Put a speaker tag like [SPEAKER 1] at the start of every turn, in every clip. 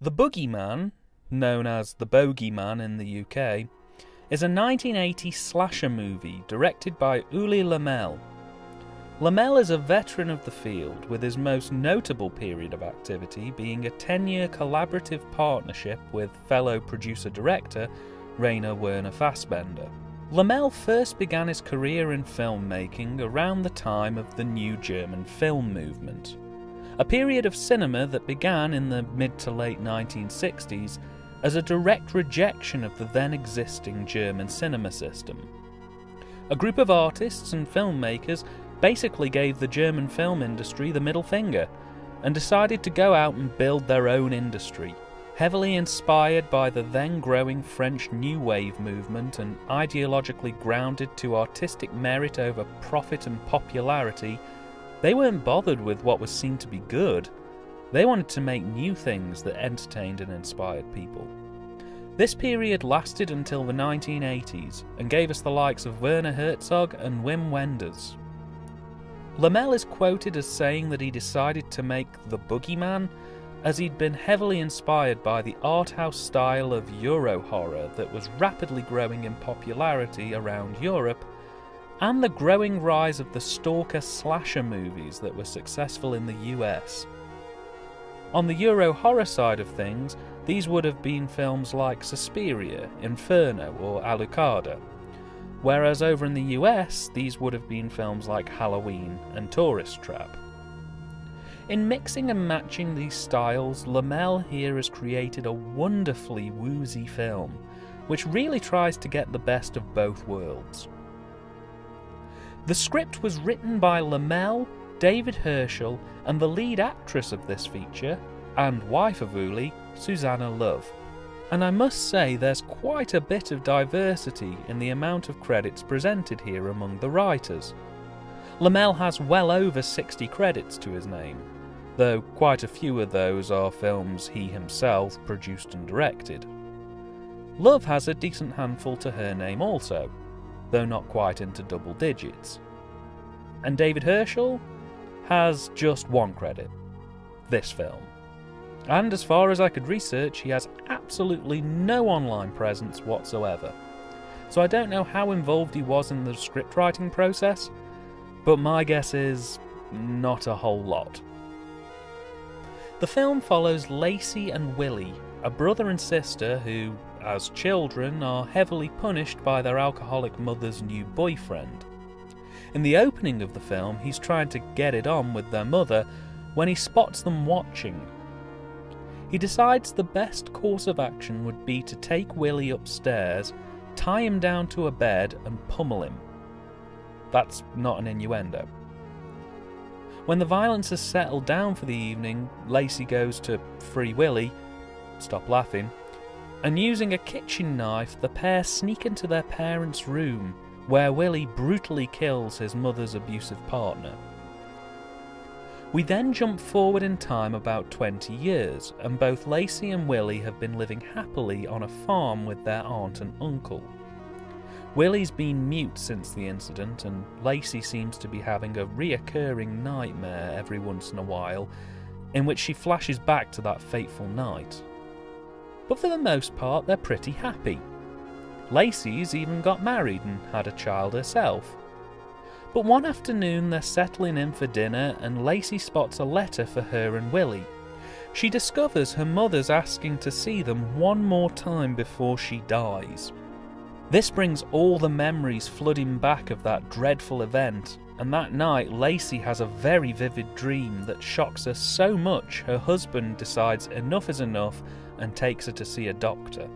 [SPEAKER 1] The Boogeyman, known as the Bogeyman in the UK, is a 1980 slasher movie directed by Uli Lamel. Lamel is a veteran of the field, with his most notable period of activity being a 10-year collaborative partnership with fellow producer-director Rainer Werner Fassbinder. Lamel first began his career in filmmaking around the time of the New German Film movement, a period of cinema that began in the mid to late 1960s as a direct rejection of the then existing German cinema system. A group of artists and filmmakers basically gave the German film industry the middle finger and decided to go out and build their own industry, heavily inspired by the then growing French New Wave movement and ideologically grounded to artistic merit over profit and popularity. They weren't bothered with what was seen to be good. They wanted to make new things that entertained and inspired people. This period lasted until the 1980s and gave us the likes of Werner Herzog and Wim Wenders. Lamel is quoted as saying that he decided to make The Boogeyman as he'd been heavily inspired by the art house style of Euro horror that was rapidly growing in popularity around Europe, and the growing rise of the stalker slasher movies that were successful in the US. On the Euro horror side of things, these would have been films like Suspiria, Inferno or Alucarda, whereas over in the US these would have been films like Halloween and Tourist Trap. In mixing and matching these styles, Lamel here has created a wonderfully woozy film, which really tries to get the best of both worlds. The script was written by Lamel, David Herschel, and the lead actress of this feature, and wife of Uli, Susanna Love. And I must say there's quite a bit of diversity in the amount of credits presented here among the writers. Lamel has well over 60 credits to his name, though quite a few of those are films he himself produced and directed. Love has a decent handful to her name also, though not quite into double digits. And David Herschel has just one credit: this film. And as far as I could research, he has absolutely no online presence whatsoever. So I don't know how involved he was in the script writing process, but my guess is not a whole lot. The film follows Lacey and Willie, a brother and sister who, as children, are heavily punished by their alcoholic mother's new boyfriend. In the opening of the film, he's trying to get it on with their mother when he spots them watching. He decides the best course of action would be to take Willie upstairs, tie him down to a bed and pummel him. That's not an innuendo. When the violence has settled down for the evening, Lacey goes to free Willie, stop laughing, and using a kitchen knife, the pair sneak into their parents' room, where Willie brutally kills his mother's abusive partner. We then jump forward in time about 20 years, and both Lacey and Willie have been living happily on a farm with their aunt and uncle. Willie's been mute since the incident, and Lacey seems to be having a reoccurring nightmare every once in a while, in which she flashes back to that fateful night. But for the most part, they're pretty happy. Lacey's even got married and had a child herself. But one afternoon they're settling in for dinner and Lacey spots a letter for her and Willie. She discovers her mother's asking to see them one more time before she dies. This brings all the memories flooding back of that dreadful event, and that night Lacey has a very vivid dream that shocks her so much her husband decides enough is enough and takes her to see a doctor.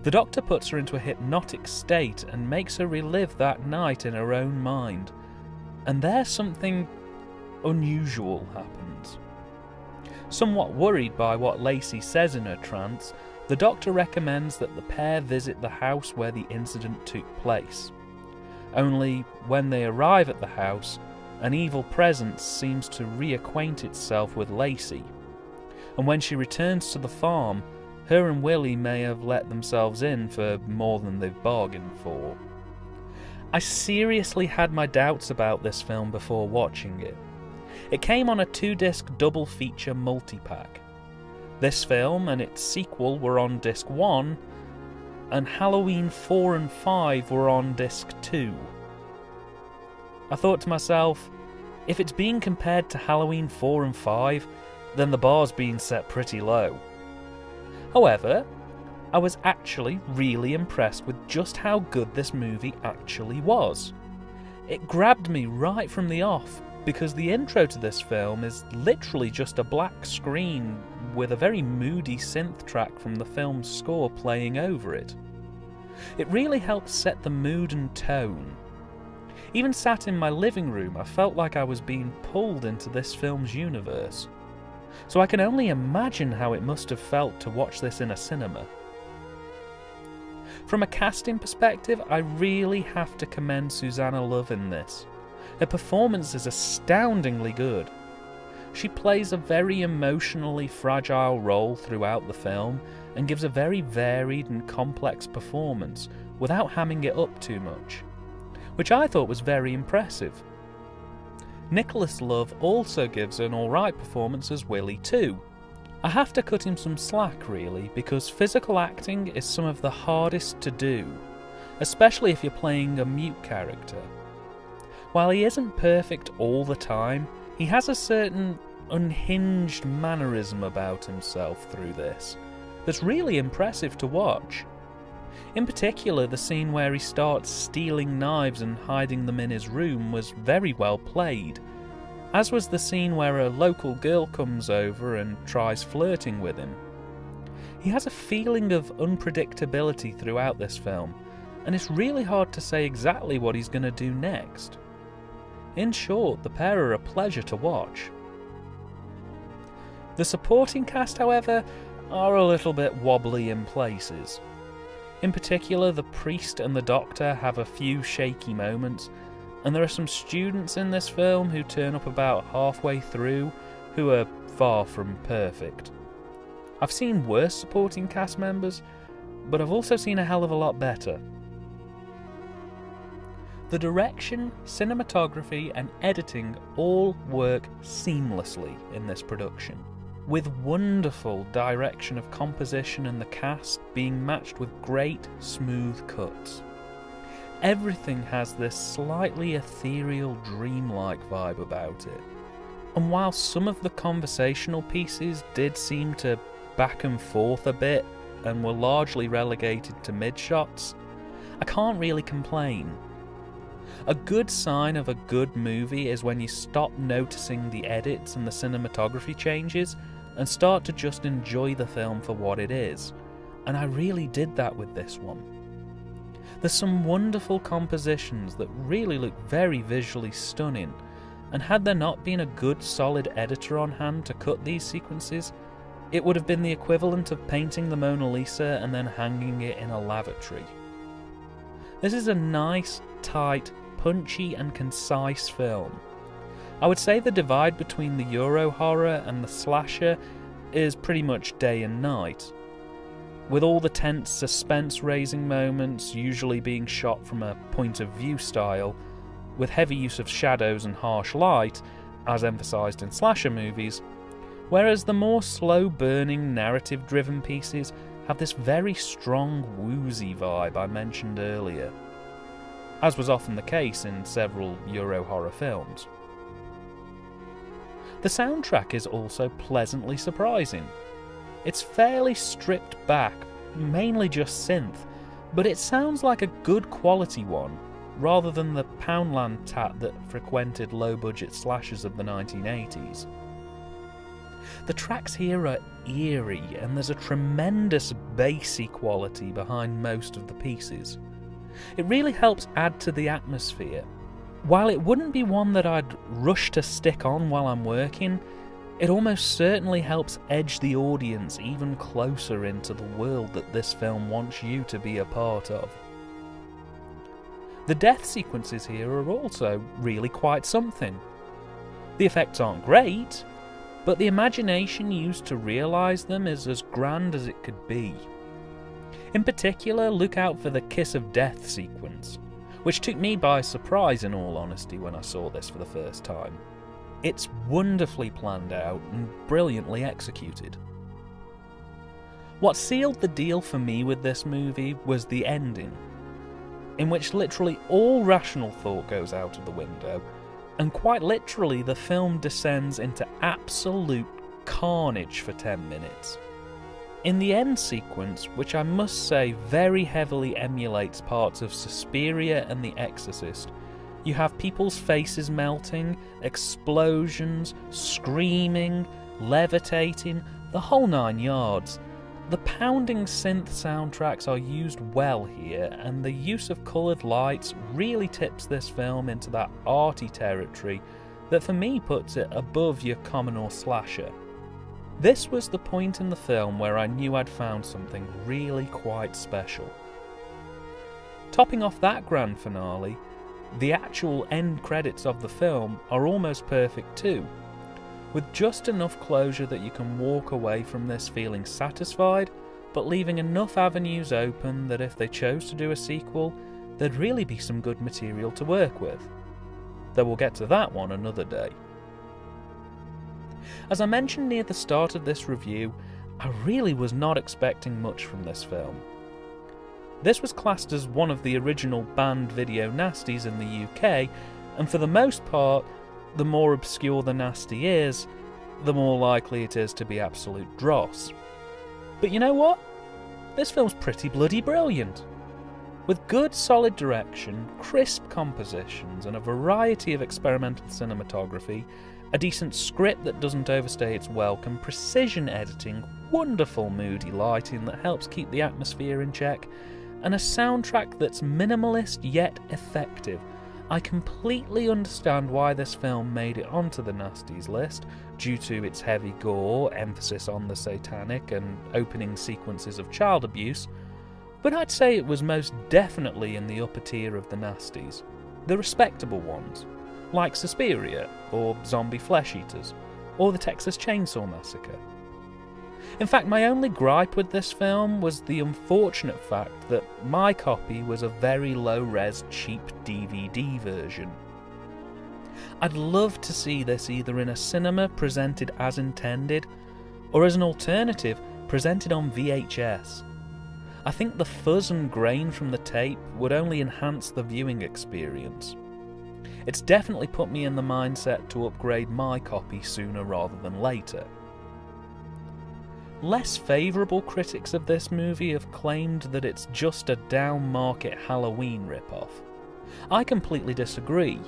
[SPEAKER 1] The doctor puts her into a hypnotic state and makes her relive that night in her own mind, and there something unusual happens. Somewhat worried by what Lacey says in her trance, the doctor recommends that the pair visit the house where the incident took place. Only when they arrive at the house, an evil presence seems to reacquaint itself with Lacey, and when she returns to the farm, her and Willie may have let themselves in for more than they've bargained for. I seriously had my doubts about this film before watching it. It came on a 2-disc double feature multi-pack. This film and its sequel were on disc 1, and Halloween 4 and 5 were on disc 2. I thought to myself, if it's being compared to Halloween 4 and 5, then the bar's being set pretty low. However, I was actually really impressed with just how good this movie actually was. It grabbed me right from the off, because the intro to this film is literally just a black screen with a very moody synth track from the film's score playing over it. It really helps set the mood and tone. Even sat in my living room, I felt like I was being pulled into this film's universe. So I can only imagine how it must have felt to watch this in a cinema. From a casting perspective, I really have to commend Susanna Love in this. Her performance is astoundingly good. She plays a very emotionally fragile role throughout the film and gives a very varied and complex performance without hamming it up too much, which I thought was very impressive. Nicholas Love also gives an alright performance as Willie too. I have to cut him some slack really, because physical acting is some of the hardest to do, especially if you're playing a mute character. While he isn't perfect all the time, he has a certain unhinged mannerism about himself through this that's really impressive to watch. In particular, the scene where he starts stealing knives and hiding them in his room was very well played, as was the scene where a local girl comes over and tries flirting with him. He has a feeling of unpredictability throughout this film, and it's really hard to say exactly what he's going to do next. In short, the pair are a pleasure to watch. The supporting cast, however, are a little bit wobbly in places. In particular, the priest and the doctor have a few shaky moments, and there are some students in this film who turn up about halfway through who are far from perfect. I've seen worse supporting cast members, but I've also seen a hell of a lot better. The direction, cinematography and editing all work seamlessly in this production, with wonderful direction of composition and the cast being matched with great smooth cuts. Everything has this slightly ethereal, dreamlike vibe about it. And while some of the conversational pieces did seem to back and forth a bit and were largely relegated to mid-shots, I can't really complain. A good sign of a good movie is when you stop noticing the edits and the cinematography changes and start to just enjoy the film for what it is, and I really did that with this one. There's some wonderful compositions that really look very visually stunning, and had there not been a good solid editor on hand to cut these sequences, it would have been the equivalent of painting the Mona Lisa and then hanging it in a lavatory. This is a nice, tight, punchy and concise film. I would say the divide between the Euro horror and the slasher is pretty much day and night, with all the tense suspense-raising moments usually being shot from a point-of-view style, with heavy use of shadows and harsh light, as emphasised in slasher movies, whereas the more slow-burning, narrative-driven pieces have this very strong, woozy vibe I mentioned earlier, as was often the case in several Euro horror films. The soundtrack is also pleasantly surprising. It's fairly stripped back, mainly just synth, but it sounds like a good quality one, rather than the Poundland tat that frequented low-budget slashers of the 1980s. The tracks here are eerie, and there's a tremendous bassy quality behind most of the pieces. It really helps add to the atmosphere. While it wouldn't be one that I'd rush to stick on while I'm working, it almost certainly helps edge the audience even closer into the world that this film wants you to be a part of. The death sequences here are also really quite something. The effects aren't great, but the imagination used to realise them is as grand as it could be. In particular, look out for the Kiss of Death sequence, which took me by surprise in all honesty when I saw this for the first time. It's wonderfully planned out and brilliantly executed. What sealed the deal for me with this movie was the ending, in which literally all rational thought goes out of the window, and quite literally the film descends into absolute carnage for 10 minutes. In the end sequence, which I must say very heavily emulates parts of Suspiria and The Exorcist, you have people's faces melting, explosions, screaming, levitating, the whole 9 yards. The pounding synth soundtracks are used well here, and the use of coloured lights really tips this film into that arty territory that for me puts it above your common or slasher. This was the point in the film where I knew I'd found something really quite special. Topping off that grand finale, the actual end credits of the film are almost perfect too, with just enough closure that you can walk away from this feeling satisfied, but leaving enough avenues open that if they chose to do a sequel, there'd really be some good material to work with. Though we'll get to that one another day. As I mentioned near the start of this review, I really was not expecting much from this film. This was classed as one of the original banned video nasties in the UK, and for the most part, the more obscure the nasty is, the more likely it is to be absolute dross. But you know what? This film's pretty bloody brilliant. With good solid direction, crisp compositions and a variety of experimental cinematography, a decent script that doesn't overstay its welcome, precision editing, wonderful moody lighting that helps keep the atmosphere in check, and a soundtrack that's minimalist yet effective, I completely understand why this film made it onto the nasties list, due to its heavy gore, emphasis on the satanic, and opening sequences of child abuse, but I'd say it was most definitely in the upper tier of the nasties, the respectable ones, like Suspiria, or Zombie Flesh Eaters, or the Texas Chainsaw Massacre. In fact, my only gripe with this film was the unfortunate fact that my copy was a very low-res, cheap DVD version. I'd love to see this either in a cinema presented as intended, or as an alternative presented on VHS. I think the fuzz and grain from the tape would only enhance the viewing experience. It's definitely put me in the mindset to upgrade my copy sooner rather than later. Less favourable critics of this movie have claimed that it's just a down-market Halloween rip-off. I completely disagree.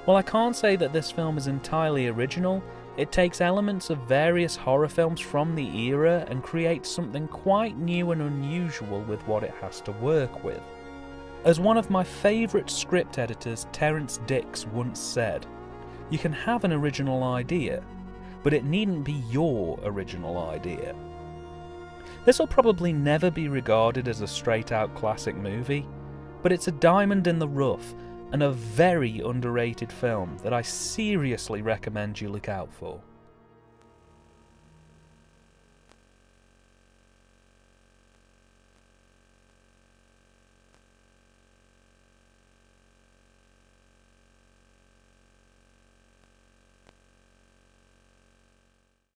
[SPEAKER 1] While I can't say that this film is entirely original, it takes elements of various horror films from the era and creates something quite new and unusual with what it has to work with. As one of my favourite script editors, Terence Dix, once said, "You can have an original idea, but it needn't be your original idea." This will probably never be regarded as a straight-out classic movie, but it's a diamond in the rough and a very underrated film that I seriously recommend you look out for.